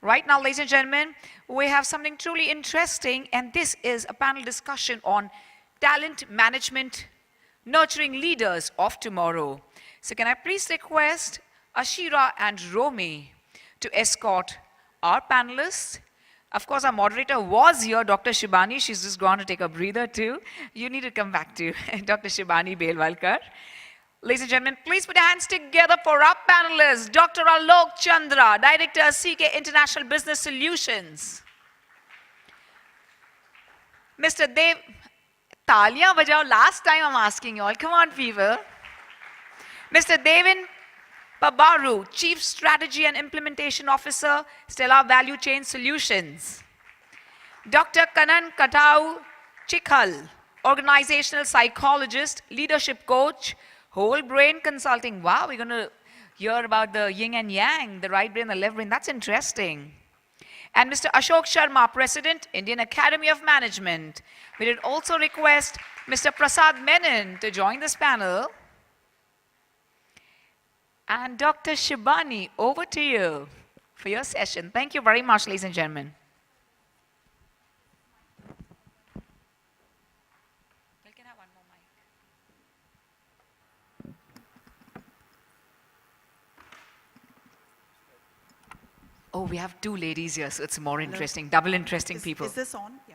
Right now, ladies and gentlemen, we have something truly interesting, and this is a panel discussion on talent management, nurturing leaders of tomorrow. So can I please request Ashira and Romy to escort our panelists? Of course, our moderator was here, Dr. Shibani. She's just gone to take a breather too. You need to come back to Dr. Shibani Belwalkar. Ladies and gentlemen, please put your hands together for our panelists, Dr. Alok Chandra, Director, CK International Business Solutions. Mr. Dev, Talia bajao, last time I'm asking you all, come on people. Mr. Deven Pabaru, Chief Strategy and Implementation Officer, Stellar Value Chain Solutions. Dr. Kanan Khatau, Chikhal, Organizational Psychologist, Leadership Coach, Whole Brain Consulting. Wow, we're going to hear about the yin and yang, the right brain, the left brain. That's interesting. And Mr. Ashok Sharma, President, Indian Academy of Management. We did also request Mr. Prasad Menon to join this panel. And Dr. Shibani, over to you for your session. Thank you very much, ladies and gentlemen. Oh, we have two ladies here, so it's more interesting, double interesting people. Is this on? Yeah.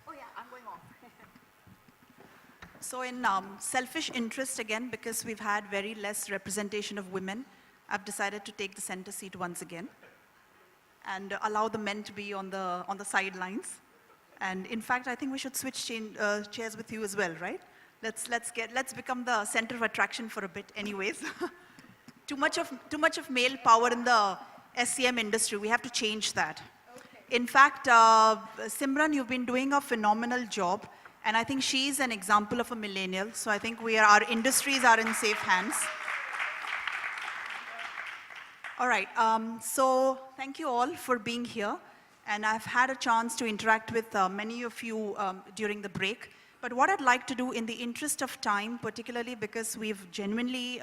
Oh yeah, I'm going on. So in selfish interest again, because we've had very less representation of women, I've decided to take the center seat once again and allow the men to be on the sidelines. And in fact, I think we should switch chairs with you as well, right? Let's become the center of attraction for a bit anyways. Too much of male power in the SCM industry. We have to change that. Okay. In fact, Simran, you've been doing a phenomenal job, and I think she's an example of a millennial. So I think our industries are in safe hands. All right. So thank you all for being here, and I've had a chance to interact with many of you during the break. But what I'd like to do in the interest of time, particularly because we've genuinely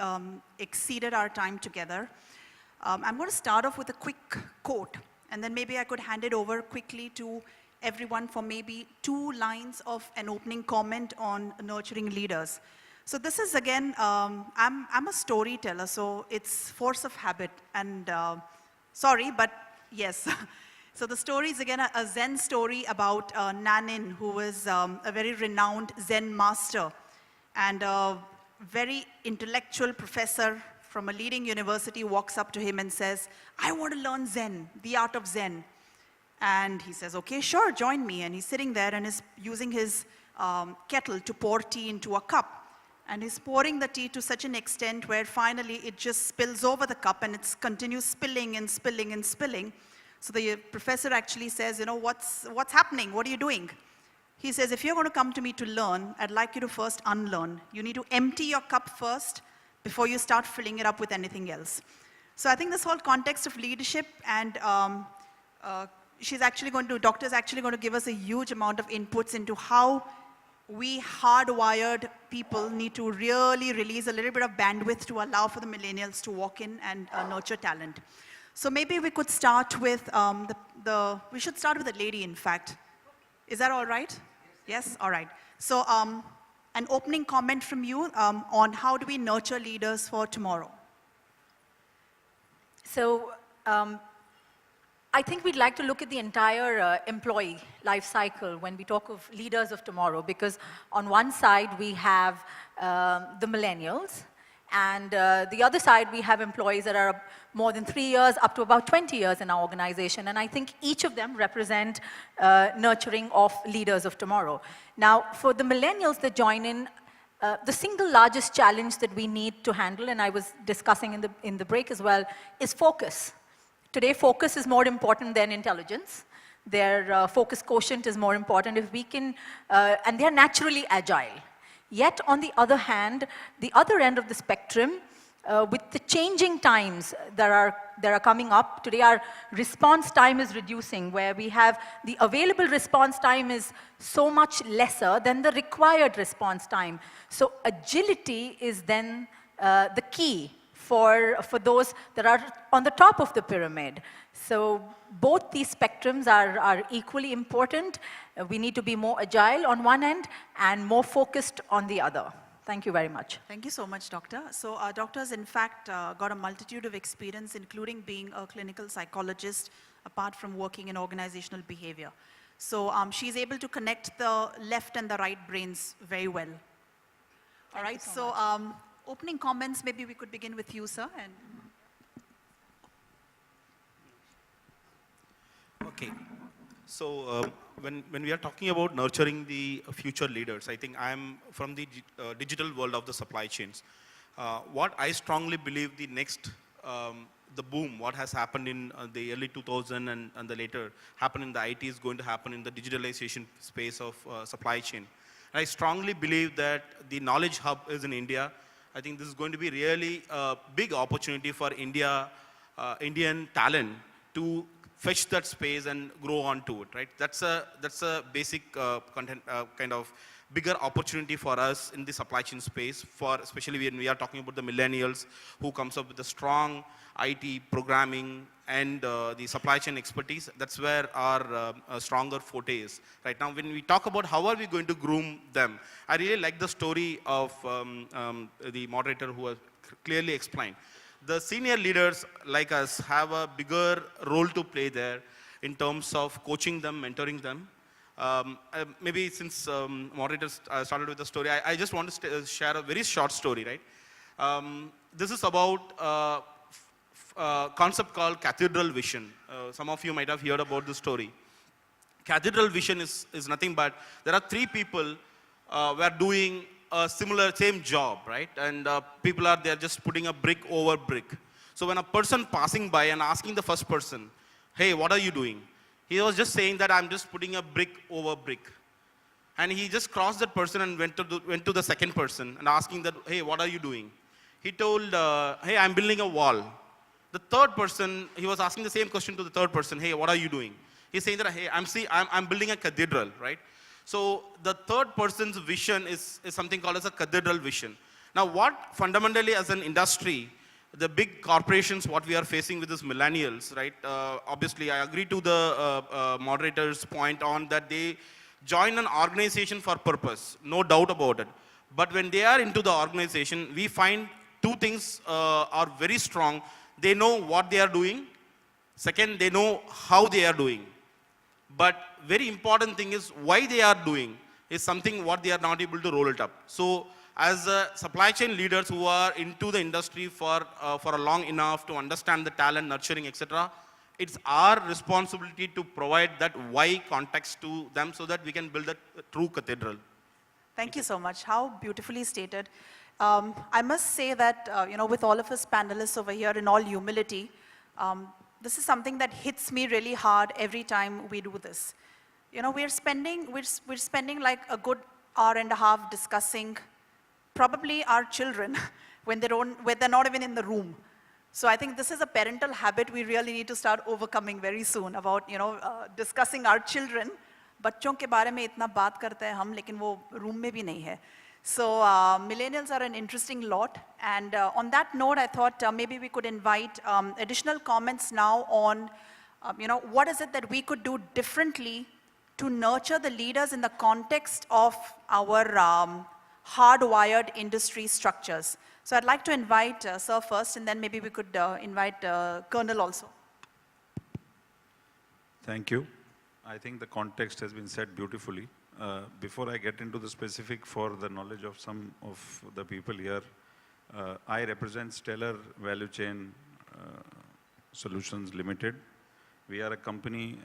exceeded our time together, I'm going to start off with a quick quote, and then maybe I could hand it over quickly to everyone for maybe 2 lines of an opening comment on nurturing leaders. So this is, again, I'm a storyteller, so it's force of habit. And sorry, but yes. So the story is again a Zen story about Nanin, who was a very renowned Zen master and a very intellectual professor from a leading university walks up to him and says, I want to learn Zen, the art of Zen. And he says, okay, sure, join me. And he's sitting there and is using his kettle to pour tea into a cup. And he's pouring the tea to such an extent where finally it just spills over the cup and it continues spilling and spilling and spilling. So the professor actually says, you know, what's happening? What are you doing? He says, if you're going to come to me to learn, I'd like you to first unlearn. You need to empty your cup first before you start filling it up with anything else. So I think this whole context of leadership, and Doctor's actually going to give us a huge amount of inputs into how we hardwired people need to really release a little bit of bandwidth to allow for the millennials to walk in and nurture talent. So maybe we could start with we should start with a lady, in fact. Is that all right? Yes? All right. So an opening comment from you on how do we nurture leaders for tomorrow? So I think we'd like to look at the entire employee life cycle when we talk of leaders of tomorrow, because on one side we have the millennials, and the other side, we have employees that are more than 3 years, up to about 20 years in our organization. And I think each of them represent nurturing of leaders of tomorrow. Now, for the millennials that join in, the single largest challenge that we need to handle, and I was discussing in the break as well, is focus. Today, focus is more important than intelligence. Their focus quotient is more important. If we can, and they're naturally agile. Yet, on the other hand, the other end of the spectrum, with the changing times that are coming up, today our response time is reducing, where we have the available response time is so much lesser than the required response time. So agility is then the key for those that are on the top of the pyramid. So both these spectrums are equally important. We need to be more agile on one end and more focused on the other. Thank you very much. Thank you so much, Doctor. So doctors, in fact, got a multitude of experience, including being a clinical psychologist, apart from working in organizational behavior. So she's able to connect the left and the right brains very well. All right, so opening comments, maybe we could begin with you, sir. And okay. So when we are talking about nurturing the future leaders, I think I'm from the digital world of the supply chains. What I strongly believe the next, the boom, what has happened in the early 2000 and the later happened in the IT is going to happen in the digitalization space of supply chain. And I strongly believe that the knowledge hub is in India. I think this is going to be really a big opportunity for Indian talent to fetch that space and grow onto it, right? That's a basic content, kind of bigger opportunity for us in the supply chain space, for especially when we are talking about the millennials who comes up with a strong IT programming and the supply chain expertise. That's where our stronger forte is. Right now, when we talk about how are we going to groom them, I really like the story of the moderator who has clearly explained. The senior leaders like us have a bigger role to play there in terms of coaching them, mentoring them. Maybe since moderators started with the story, I just want to share a very short story, right? This is about a concept called cathedral vision. Some of you might have heard about this story. Cathedral vision is nothing but there are three people who are doing a same job, right? And people are there just putting a brick over brick. So when a person passing by and asking the first person, hey, what are you doing? He was just saying that I'm just putting a brick over brick. And he just crossed that person and went to the second person and asking that, hey, what are you doing? He told, hey, I'm building a wall. The third person, he was asking the same question to the third person, hey, what are you doing? He's saying that, hey, I'm building a cathedral, right? So the third person's vision is something called as a cathedral vision. Now what fundamentally as an industry, the big corporations, what we are facing with these millennials, right? Obviously I agree to the moderator's point on that they join an organization for purpose, no doubt about it. But when they are into the organization, we find two things are very strong. They know what they are doing. Second, they know how they are doing. But very important thing is why they are doing is something what they are not able to roll it up. So as supply chain leaders who are into the industry for a long enough to understand the talent, nurturing, etc., it's our responsibility to provide that why context to them so that we can build a true cathedral. thank you so much. How beautifully stated. I must say that, with all of us panelists over here, in all humility, this is something that hits me really hard every time we do this. We're spending like a good hour and a half discussing probably our children when they're not even in the room. So I think this is a parental habit we really need to start overcoming very soon about, discussing our children. बच्चों के बारे में इतना बात करते हैं हम, लेकिन वो room में भी नहीं है. So millennials are an interesting lot, and on that note, I thought maybe we could invite additional comments now on, what is it that we could do differently to nurture the leaders in the context of our hardwired industry structures. So I'd like to invite Sir first, and then maybe we could invite Colonel also. Thank you. I think the context has been said beautifully. Before I get into the specific for the knowledge of some of the people here, I represent Stellar Value Chain Solutions Limited. We are a company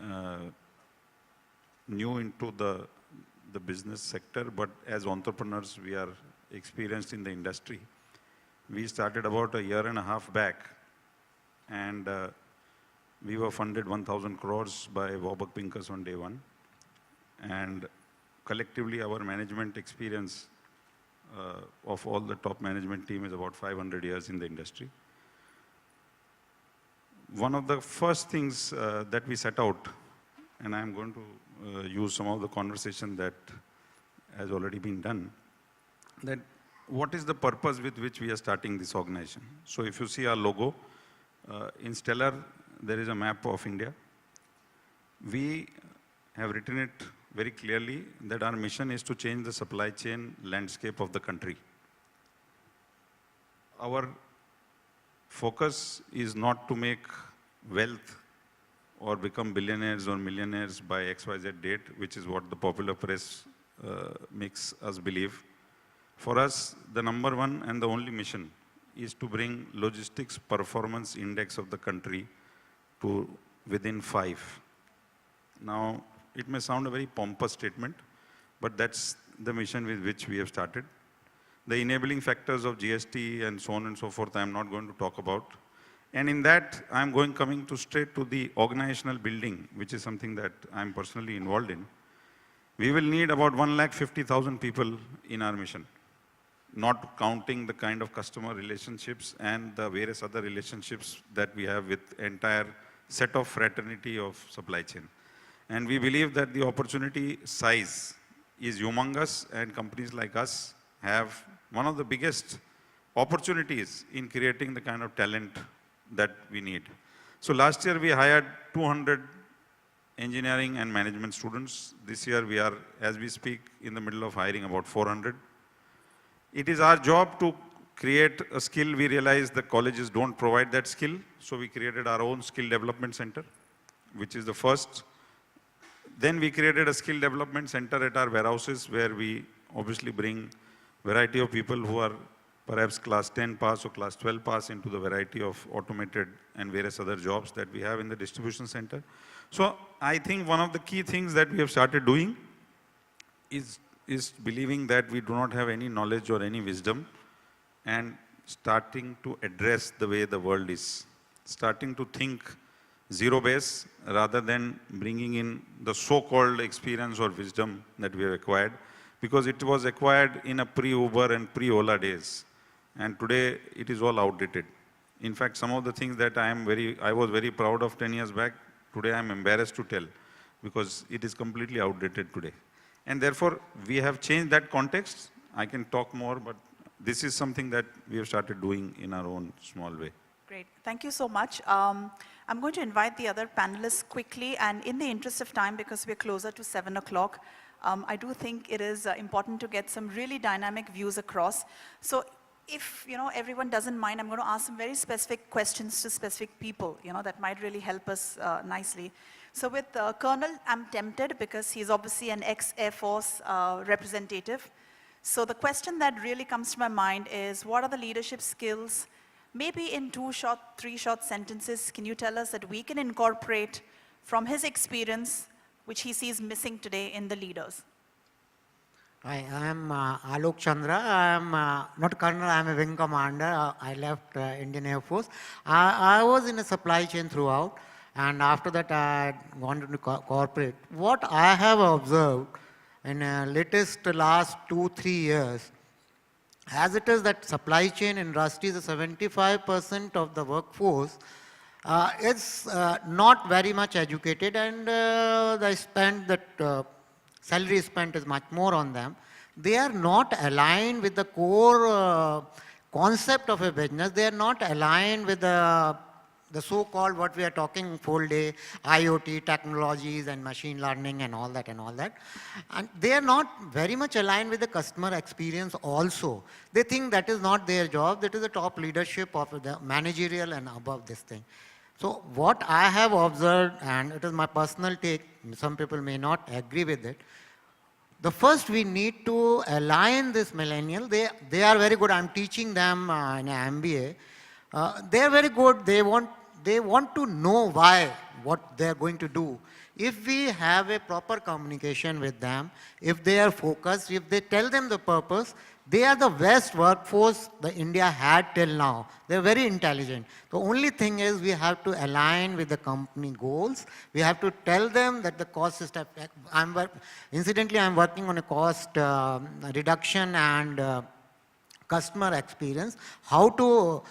new into the business sector, but as entrepreneurs, we are experienced in the industry. We started about a year and a half back, and we were funded 1,000 crores by Warburg Pincus on day one. And collectively, our management experience of all the top management team is about 500 years in the industry. One of the first things that we set out, and I'm going to use some of the conversation that has already been done, that what is the purpose with which we are starting this organization? So if you see our logo, in Stellar, there is a map of India. We have written it very clearly that our mission is to change the supply chain landscape of the country. Our focus is not to make wealth or become billionaires or millionaires by XYZ date, which is what the popular press makes us believe. For us, the number one and the only mission is to bring logistics performance index of the country to within 5. Now, it may sound a very pompous statement, but that's the mission with which we have started. The enabling factors of GST and so on and so forth, I'm not going to talk about. And in that, I'm coming straight to the organizational building, which is something that I'm personally involved in. We will need about 150,000 people in our mission, not counting the kind of customer relationships and the various other relationships that we have with entire set of fraternity of supply chain. And we believe that the opportunity size is humongous, and companies like us have one of the biggest opportunities in creating the kind of talent that we need. So last year we hired 200 engineering and management students. This year we are, as we speak, in the middle of hiring about 400. It is our job to create a skill. We realize the colleges don't provide that skill, so we created our own skill development center, which is the first. Then we created a skill development center at our warehouses, where we obviously bring variety of people who are perhaps class 10 pass or class 12 pass into the variety of automated and various other jobs that we have in the distribution center. So I think one of the key things that we have started doing is believing that we do not have any knowledge or any wisdom, and starting to address the way the world is, starting to think zero base rather than bringing in the so-called experience or wisdom that we have acquired, because it was acquired in a pre-Uber and pre-Ola days, and today it is all outdated. In fact, some of the things that I was very proud of 10 years back, today I am embarrassed to tell, because it is completely outdated today. And therefore, we have changed that context. I can talk more, but this is something that we have started doing in our own small way. Great, thank you so much. I'm going to invite the other panelists quickly, and in the interest of time, because we're closer to 7 o'clock, I do think it is important to get some really dynamic views across. So if everyone doesn't mind, I'm going to ask some very specific questions to specific people, that might really help us nicely. So with Colonel, I'm tempted because he's obviously an ex-Air Force representative. So the question that really comes to my mind is, what are the leadership skills? Maybe in 2 short, 3 short sentences, can you tell us that we can incorporate from his experience, which he sees missing today in the leaders? Hi, I am Alok Chandra. I am not colonel, I am a wing commander. I left Indian Air Force. I was in a supply chain throughout, and after that I wanted to corporate. What I have observed in last 2-3 years, as it is that supply chain industry is 75% of the workforce, is not very much educated, and the salary spent is much more on them. They are not aligned with the core concept of a business. They are not aligned with the so-called what we are talking full day, IoT technologies and machine learning and all that and all that. And they are not very much aligned with the customer experience also. They think that is not their job. That is the top leadership of the managerial and above this thing. So what I have observed, and it is my personal take, some people may not agree with it. The first, we need to align this millennial. They are very good. I'm teaching them in an MBA. They are very good. They want to know why, what they are going to do. If we have a proper communication with them, if they are focused, if they tell them the purpose, they are the best workforce that India had till now. They're very intelligent. The only thing is we have to align with the company goals. We have to tell them that the cost is, incidentally, I'm working on a cost reduction and customer experience, how to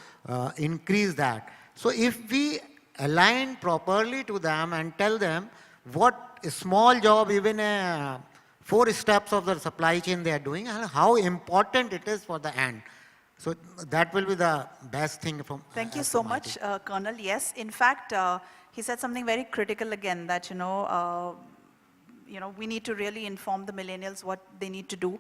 increase that. So if we align properly to them and tell them what a small job, even a 4 steps of the supply chain they are doing and how important it is for the end. So that will be the best thing from. Thank you so much, Colonel. Yes, in fact, he said something very critical again that, we need to really inform the millennials what they need to do.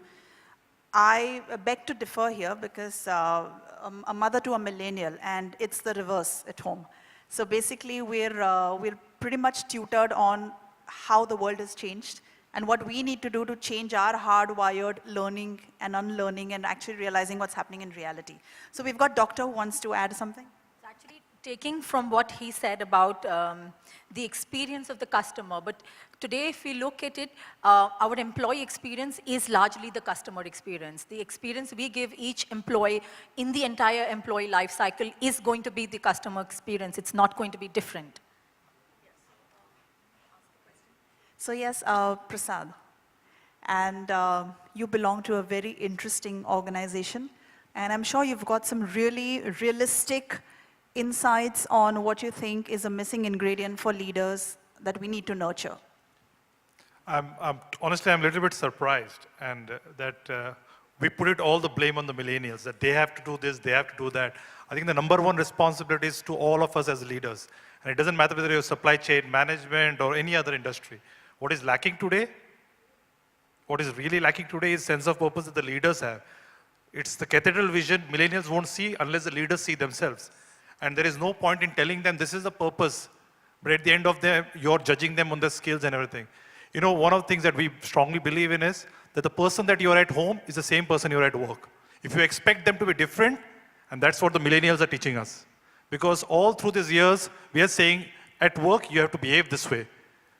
I beg to differ here because a mother to a millennial, and it's the reverse at home. So basically, we're pretty much tutored on how the world has changed and what we need to do to change our hardwired learning and unlearning and actually realizing what's happening in reality. So we've got Doctor who wants to add something. It's actually taking from what he said about the experience of the customer. But today, if we look at it, our employee experience is largely the customer experience. The experience we give each employee in the entire employee life cycle is going to be the customer experience. It's not going to be different. So yes, Prasad, and you belong to a very interesting organization, and I'm sure you've got some really realistic insights on what you think is a missing ingredient for leaders that we need to nurture. Honestly, I'm a little bit surprised, and that we put all the blame on the millennials, that they have to do this, they have to do that. I think the number one responsibility is to all of us as leaders. And it doesn't matter whether you're supply chain, management, or any other industry. What is lacking today? What is really lacking today is sense of purpose that the leaders have. It's the cathedral vision millennials won't see unless the leaders see themselves. And there is no point in telling them this is the purpose, but at the end of the day, you're judging them on their skills and everything. You know, one of the things that we strongly believe in is that the person that you're at home is the same person you're at work. If you expect them to be different, and that's what the millennials are teaching us. Because all through these years, we are saying, at work, you have to behave this way.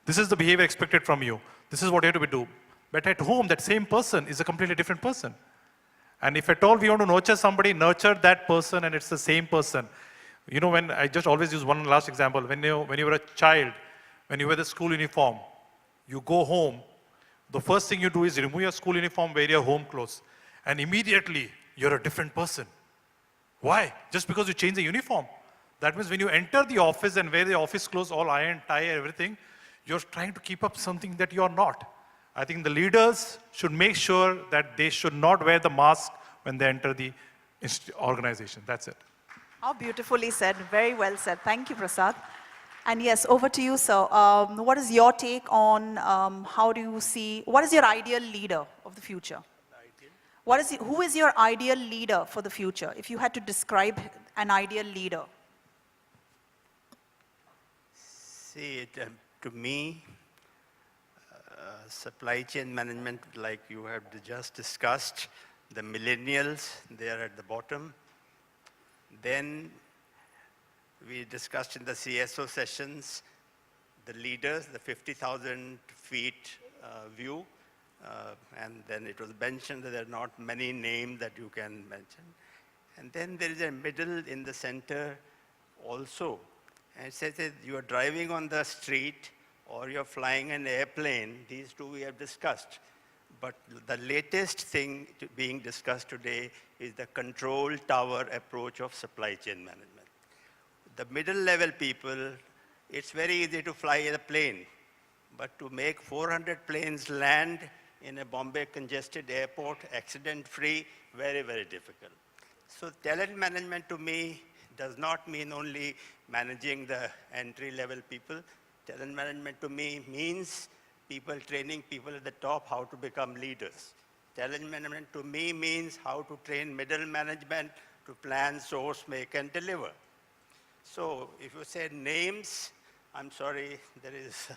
This is the behavior expected from you. This is what you have to do. But at home, that same person is a completely different person. And if at all we want to nurture somebody, nurture that person, and it's the same person. You know, when I just always use one last example. When you were a child, when you wear the school uniform, you go home, the first thing you do is remove your school uniform, wear your home clothes. And immediately, you're a different person. Why? Just because you change the uniform. That means when you enter the office and wear the office clothes, all iron, tie, everything, you're trying to keep up something that you're not. I think the leaders should make sure that they should not wear the mask when they enter the organization. That's it. How beautifully said, very well said. Thank you, Prasad. And yes, over to you, sir. What is your take on how do you see, what is your ideal leader of the future? Who is your ideal leader for the future? If you had to describe an ideal leader. See, to me, supply chain management, like you have just discussed, the millennials, they are at the bottom. Then we discussed in the CSO sessions, the leaders, the 50,000 feet view, and then it was mentioned that there are not many names that you can mention. And then there is a middle in the center also. And it says that you are driving on the street or you're flying an airplane. These two we have discussed. But the latest thing being discussed today is the control tower approach of supply chain management. The middle level people, it's very easy to fly a plane. But to make 400 planes land in a Bombay congested airport, accident-free, very, very difficult. So talent management to me does not mean only managing the entry-level people. Talent management to me means training people at the top how to become leaders. Talent management to me means how to train middle management to plan, source, make, and deliver. So if you say names, I'm sorry, there is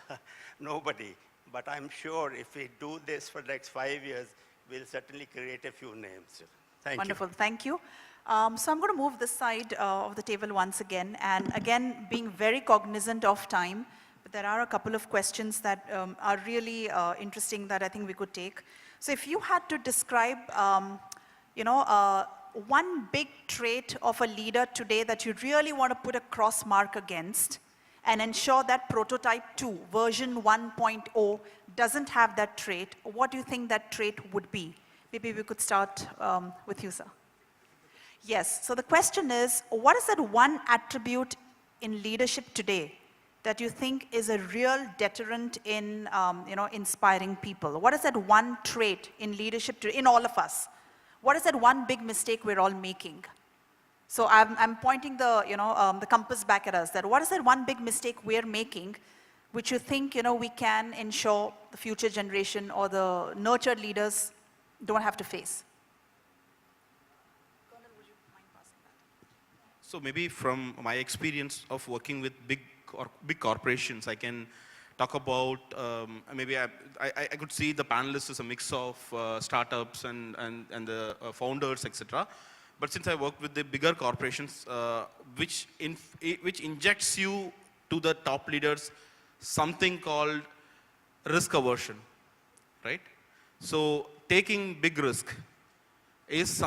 nobody. But I'm sure if we do this for the next 5 years, we'll certainly create a few names. Thank Wonderful, you. thank you. So I'm going to move this side of the table once again, and again, being very cognizant of time, but there are a couple of questions that are really interesting that I think we could take. So if you had to describe, one big trait of a leader today that you really want to put a cross mark against and ensure that prototype 2, version 1.0, doesn't have that trait, what do you think that trait would be? Maybe we could start with you, sir. Yes, so the question is, what is that one attribute in leadership today that you think is a real deterrent in, inspiring people? What is that one trait in leadership in all of us? What is that one big mistake we're all making? So I'm pointing the compass back at us, that what is that one big mistake we're making which you think, we can ensure the future generation or the nurtured leaders don't have to face? So maybe from my experience of working with big corporations, I can talk about, maybe I could see the panelists as a mix of startups and the founders, etc. But since I worked with the bigger corporations, which injects you to the top leaders something called risk aversion, right? So taking big risk is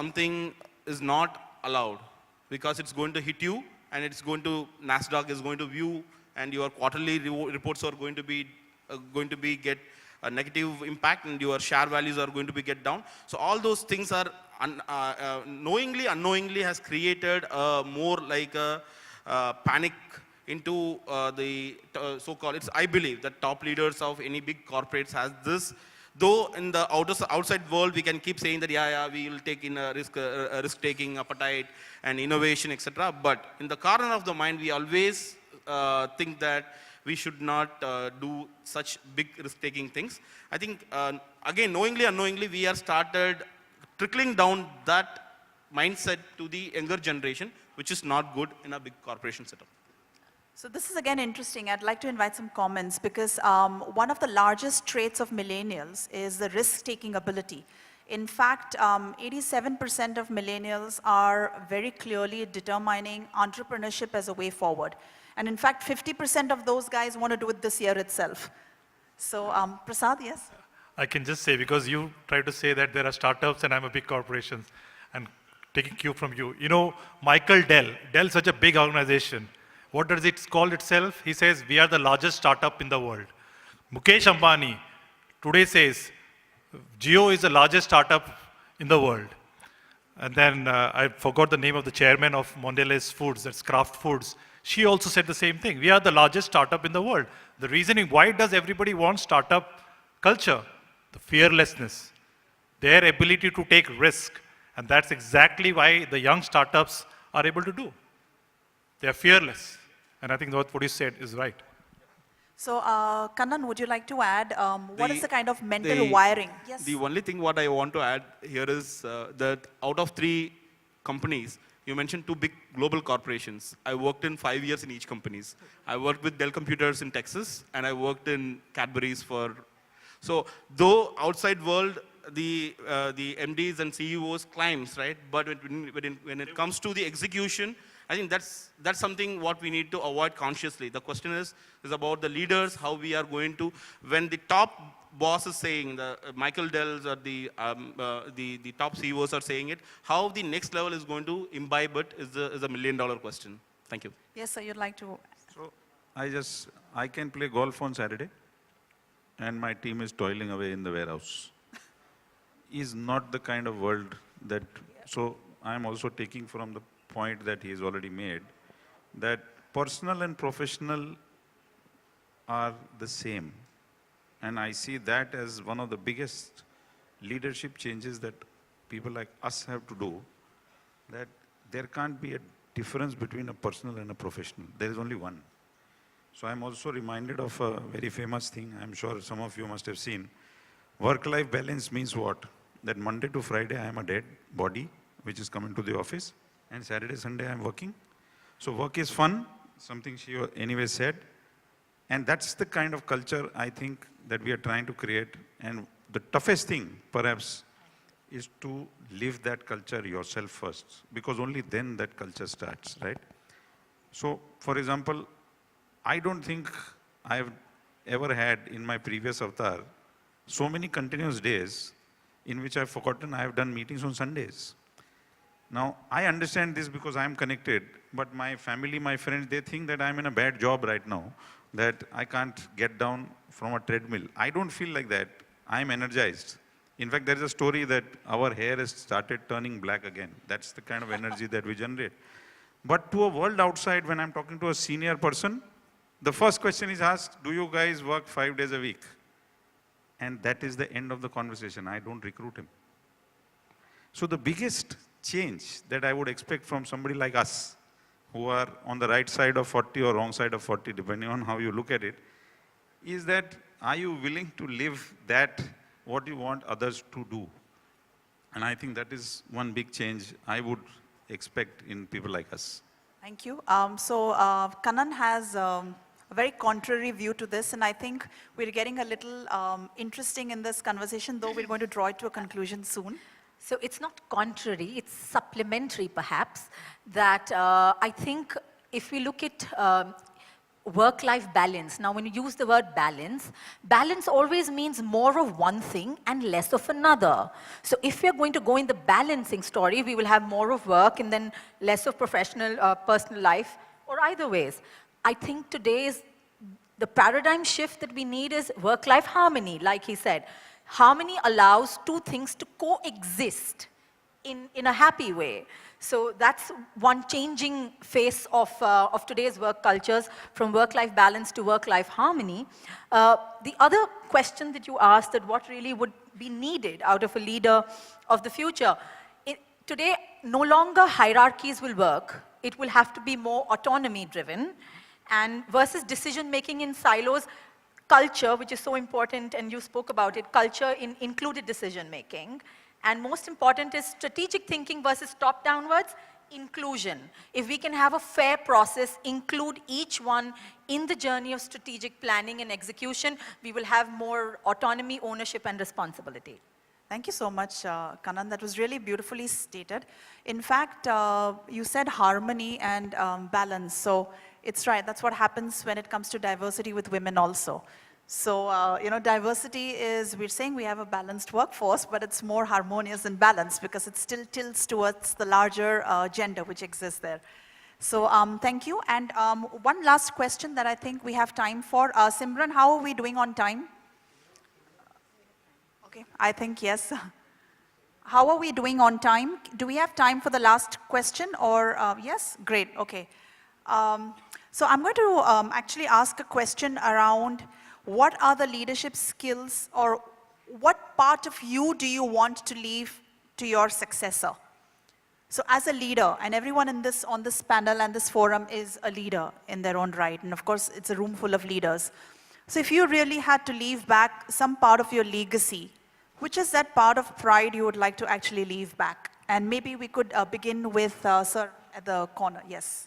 not allowed, because it's going to hit you, and it's going to, NASDAQ is going to view, and your quarterly reports are going to be get a negative impact, and your share values are going to be get down. So all those things are knowingly, unknowingly has created more like a panic into the so-called, I believe that top leaders of any big corporates has this, though in the outside world we can keep saying that, we will take in a risk-taking appetite and innovation, etc. But in the corner of the mind, we always think that we should not do such big risk-taking things. I think, again, knowingly, unknowingly, we are started trickling down that mindset to the younger generation, which is not good in a big corporation setup. So this is again interesting. I'd like to invite some comments, because one of the largest traits of millennials is the risk-taking ability. In fact, 87% of millennials are very clearly determining entrepreneurship as a way forward. And in fact, 50% of those guys want to do it this year itself. So Prasad, yes? I can just say, because you try to say that there are startups and I'm a big corporation, and taking cue from you. Michael Dell's such a big organization. What does it call itself? He says, we are the largest startup in the world. Mukesh Ambani today says, Jio is the largest startup in the world. And then I forgot the name of the chairman of Mondelez Foods, that's Kraft Foods. She also said the same thing. We are the largest startup in the world. The reasoning, why does everybody want startup culture? The fearlessness, their ability to take risk. And that's exactly why the young startups are able to do. They are fearless. And I think what you said is right. So, Kanan, would you like to add, what is the kind of mental wiring? Yes. The only thing what I want to add here is that out of 3 companies, you mentioned 2 big global corporations. I worked in 5 years in each companies. I worked with Dell Computers in Texas, and I worked in Cadbury's for. So, though outside world, the MDs and CEOs climbs, right? But when it comes to the execution, I think that's something what we need to avoid consciously. The question is about the leaders, how we are going to, when the top boss is saying, the Michael Dell's or the top CEOs are saying it, how the next level is going to imbibe it is a $1 million question. Thank you. Yes, sir, you'd like to. So I can play golf on Saturday, and my team is toiling away in the warehouse. Is not the kind of world that, so I'm also taking from the point that he has already made, that personal and professional are the same. And I see that as one of the biggest leadership changes that people like us have to do, that there can't be a difference between a personal and a professional. There is only one. So I'm also reminded of a very famous thing, I'm sure some of you must have seen. Work-life balance means what? That Monday to Friday I am a dead body, which is coming to the office, and Saturday, Sunday I'm working. So work is fun, something she anyway said. And that's the kind of culture I think that we are trying to create. And the toughest thing, perhaps, is to live that culture yourself first, because only then that culture starts, right? So, for example, I don't think I have ever had in my previous avatar so many continuous days in which I've forgotten I have done meetings on Sundays. Now, I understand this because I'm connected, but my family, my friends, they think that I'm in a bad job right now, that I can't get down from a treadmill. I don't feel like that. I'm energized. In fact, there is a story that our hair has started turning black again. That's the kind of energy that we generate. But to a world outside, when I'm talking to a senior person, the first question is asked, do you guys work 5 days a week? And that is the end of the conversation. I don't recruit him. So the biggest change that I would expect from somebody like us, who are on the right side of 40 or wrong side of 40, depending on how you look at it, is that are you willing to live that, what you want others to do? And I think that is one big change I would expect in people like us. Thank you. Kanan has a very contrary view to this, and I think we're getting a little interesting in this conversation, though we're going to draw it to a conclusion soon. So it's not contrary, it's supplementary perhaps, that I think if we look at work-life balance, now when you use the word balance, balance always means more of one thing and less of another. So if we're going to go in the balancing story, we will have more of work and then less of professional, personal life, or either ways. I think today's, the paradigm shift that we need is work-life harmony, like he said. Harmony allows two things to coexist in a happy way. So that's one changing face of today's work cultures, from work-life balance to work-life harmony. The other question that you asked, that what really would be needed out of a leader of the future. Today, no longer hierarchies will work. It will have to be more autonomy-driven, and versus decision-making in silos. Culture, which is so important, and you spoke about it, culture in included decision-making. And most important is strategic thinking versus top-downwards, inclusion. If we can have a fair process, include each one in the journey of strategic planning and execution, we will have more autonomy, ownership, and responsibility. Thank you so much, Kanan. That was really beautifully stated. In fact, you said harmony and balance. So it's right, that's what happens when it comes to diversity with women also. So, diversity is, we're saying we have a balanced workforce, but it's more harmonious and balanced because it still tilts towards the larger gender which exists there. So, thank you. And one last question that I think we have time for. Simran, how are we doing on time? Okay, I think yes. How are we doing on time? Do we have time for the last question or, yes? Great, okay. So I'm going to actually ask a question around what are the leadership skills, or what part of you do you want to leave to your successor? So as a leader, and everyone on this panel and this forum is a leader in their own right, and of course it's a room full of leaders. So if you really had to leave back some part of your legacy, which is that part of pride you would like to actually leave back? And maybe we could begin with Sir at the corner, yes.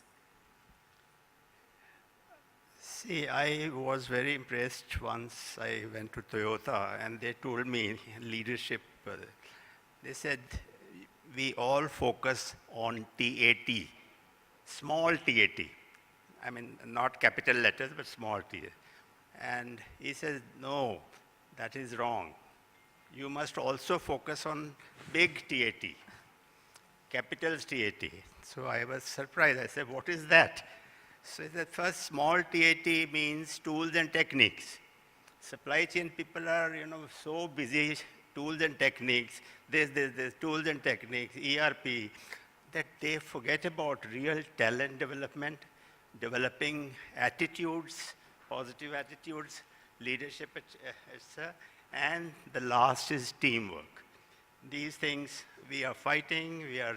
See, I was very impressed once I went to Toyota and they told me leadership, they said, we all focus on TAT, small TAT. I mean, not capital letters, but small TAT. And he says, no, that is wrong. You must also focus on big TAT, capitals TAT. So I was surprised. I said, what is that? So the first small TAT means tools and techniques. Supply chain people are, so busy, tools and techniques, there's tools and techniques, ERP, that they forget about real talent development, developing attitudes, positive attitudes, leadership, etc. And the last is teamwork. These things we are fighting, we are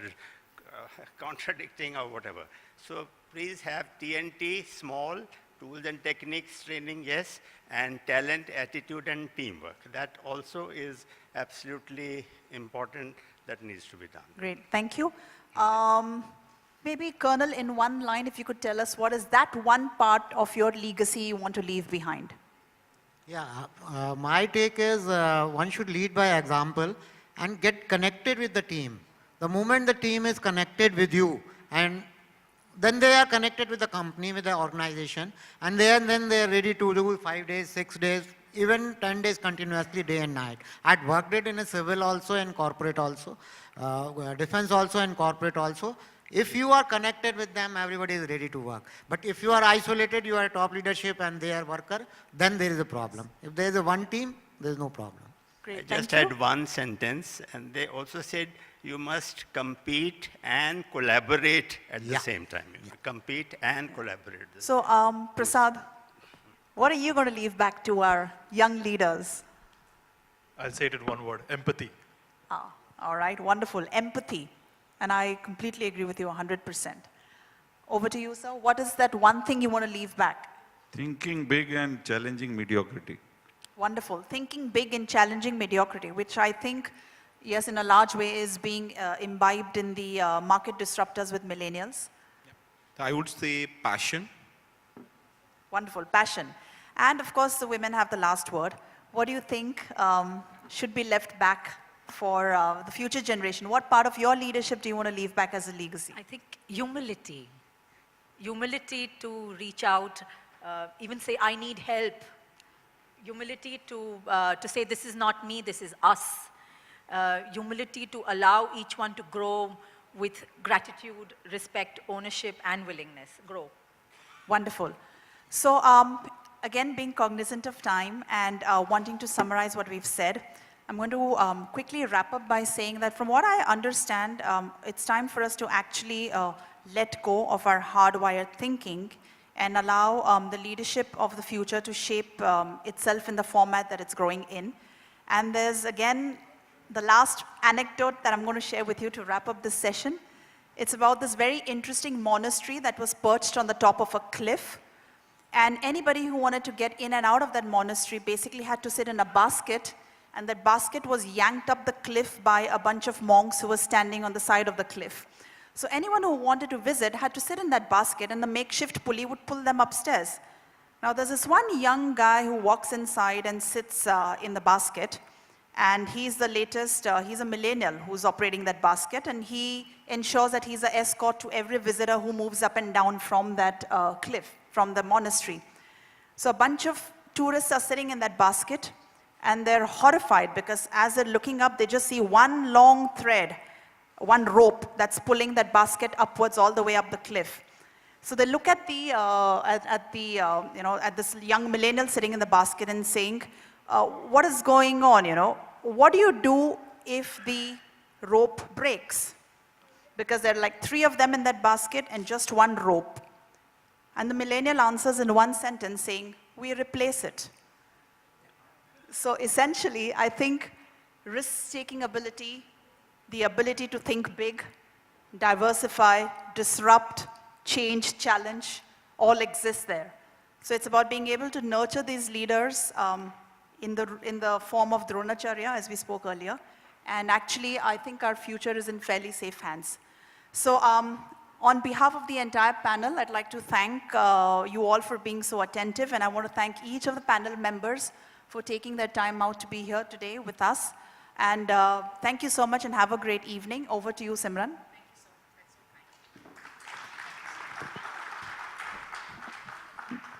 contradicting or whatever. So please have TNT, small, tools and techniques training, yes, and talent, attitude, and teamwork. That also is absolutely important, that needs to be done. Great, thank you. Maybe, Colonel, in one line, if you could tell us what is that one part of your legacy you want to leave behind? Yeah, my take is one should lead by example and get connected with the team. The moment the team is connected with you, and then they are connected with the company, with the organization, and then they are ready to do 5 days, 6 days, even 10 days continuously, day and night. I'd worked it in a civil also and corporate also, defense also and corporate also. If you are connected with them, everybody is ready to work. But if you are isolated, you are top leadership and they are worker, then there is a problem. If there is a one team, there is no problem. Great, I just had one sentence, and they also said you must compete and collaborate at the same time. Compete and collaborate. So, Prasad, What are you going to leave back to our young leaders? I'll say it in one word, empathy. Ah, all right, wonderful. Empathy. And I completely agree with you 100%. Over to you, sir. What is that one thing you want to leave back? Thinking big and challenging mediocrity. Wonderful. Thinking big and challenging mediocrity, which I think, yes, in a large way is being imbibed in the market disruptors with millennials. I would say passion. Wonderful. Passion. And of course, the women have the last word. What do you think should be left back for the future generation? What part of your leadership do you want to leave back as a legacy? I think humility. Humility to reach out, even say, I need help. Humility to say, this is not me, this is us. Humility to allow each one to grow with gratitude, respect, ownership, and willingness. Grow. Wonderful. So again, being cognizant of time and wanting to summarize what we've said, I'm going to quickly wrap up by saying that from what I understand, it's time for us to actually let go of our hardwired thinking and allow the leadership of the future to shape itself in the format that it's growing in. And there's, again, the last anecdote that I'm going to share with you to wrap up this session. It's about this very interesting monastery that was perched on the top of a cliff. And anybody who wanted to get in and out of that monastery basically had to sit in a basket, and that basket was yanked up the cliff by a bunch of monks who were standing on the side of the cliff. So anyone who wanted to visit had to sit in that basket, and the makeshift pulley would pull them upstairs. Now there's this one young guy who walks inside and sits in the basket, and he's the latest, he's a millennial who's operating that basket, and he ensures that he's an escort to every visitor who moves up and down from that cliff, from the monastery. So a bunch of tourists are sitting in that basket, and they're horrified because as they're looking up, they just see one long thread, one rope that's pulling that basket upwards all the way up the cliff. So they look at the, at this young millennial sitting in the basket and saying, what is going on, What do you do if the rope breaks? Because there are like 3 of them in that basket and just one rope. And the millennial answers in one sentence saying, we replace it. So essentially, I think risk-taking ability, the ability to think big, diversify, disrupt, change, challenge, all exists there. So it's about being able to nurture these leaders in the form of Dronacharya, as we spoke earlier. And actually, I think our future is in fairly safe hands. So on behalf of the entire panel, I'd like to thank you all for being so attentive, and I want to thank each of the panel members for taking their time out to be here today with us. And thank you so much and have a great evening. Over to you, Simran.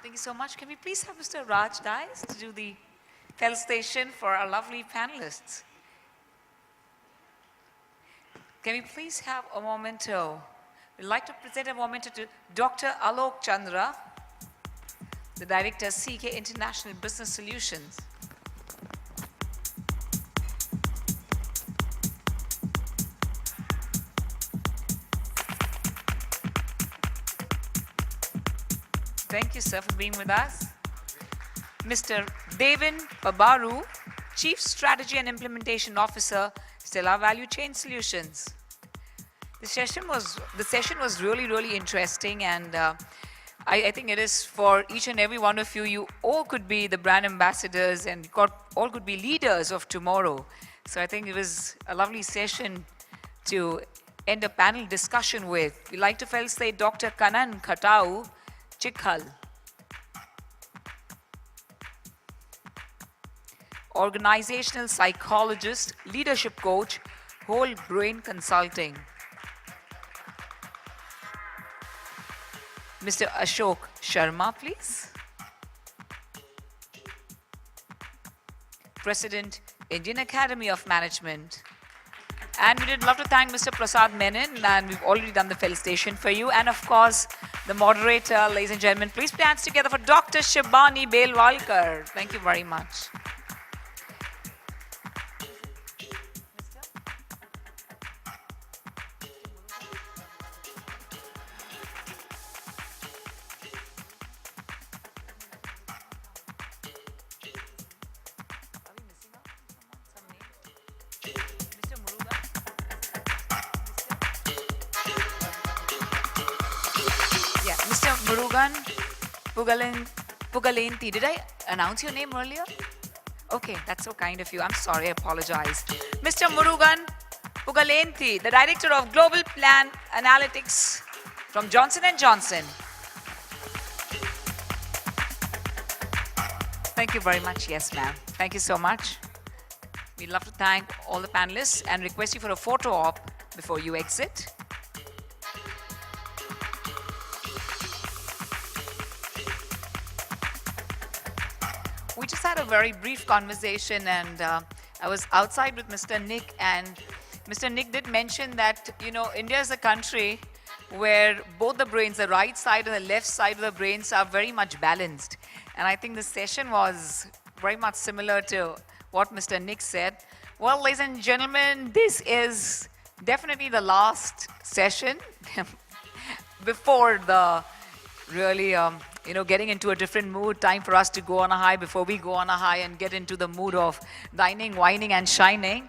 Thank you so much. Can we please have Mr. Raj Dice to do the felicitation for our lovely panelists? Can we please have a memento? We'd like to present a memento to Dr. Alok Chandra, the Director, CK International Business Solutions. Thank you, sir, for being with us. Mr. Deven Pabaru, Chief Strategy and Implementation Officer, Stellar Value Chain Solutions. The session was really, really interesting, and I think it is for each and every one of you. You all could be the brand ambassadors, and all could be leaders of tomorrow. So I think it was a lovely session to end a panel discussion with. We'd like to felicitate Dr. Kanan, Khatau, Chikhal. Organizational psychologist, leadership coach, Whole Brain Consulting. Mr. Ashok Sharma, please. President, Indian Academy of Management. And we would love to thank Mr. Prasad Menon, and we've already done the felicitation for you. And of course, the moderator, ladies and gentlemen, please put your hands together for Dr. Shibani Belwalkar. Thank you very much. Murugan, Pugalenthi. Did I announce your name earlier? Okay, that's so kind of you. I'm sorry, I apologize. Mr. Murugan Pugalenthi, the Director of Global Plan Analytics from Johnson & Johnson. Thank you very much. Yes, ma'am. Thank you so much. We'd love to thank all the panelists and request you for a photo op before you exit. We just had a very brief conversation, and I was outside with Mr. Nick, and Mr. Nick did mention that, you know, India is a country where both the brains, the right side and the left side of the brains, are very much balanced. And I think the session was very much similar to what Mr. Nick said. Well, ladies and gentlemen, this is definitely the last session before the really, you know, getting into a different mood. Time for us to go on a high before we go on a high and get into the mood of dining, wining, and shining.